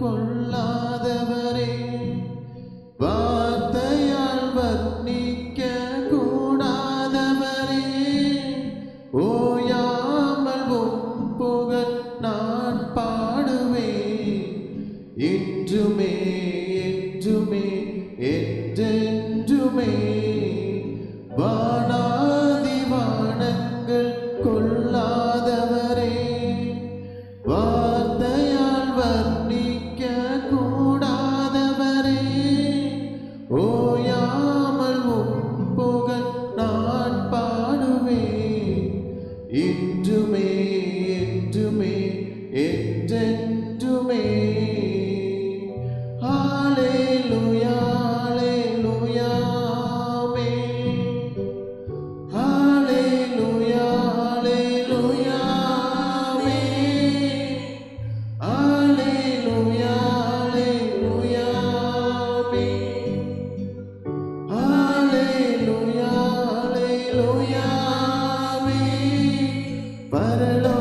கொள்ளாதவரே, வார்த்தையால் வர்ணிக்க கூடாதவரே, ஓயாமல் உம் புகழ் நான் பாடுவேன். என்றுமே என்றுமே என்றென்றுமே வானாதி வானங்கள் கொள்ளாதவரே, வார்த்தையால் வர்ணிக்க கூடாதவரே, ஓயாமல் உம் புகழ் நான் பாடுவேன். என்றுமே என்றுமே என்றென்றுமே. ஹல்லேலூயா ஹல்லேலூயா ஆமென். ஹல்லேலூயா ஹல்லேலூயா ஆமென். ஹல்லேலூயா ஹல்லேலூயா ஆமென். ஹல்லேலூயா ஹல்லேலூயா ஆமென். பரலோக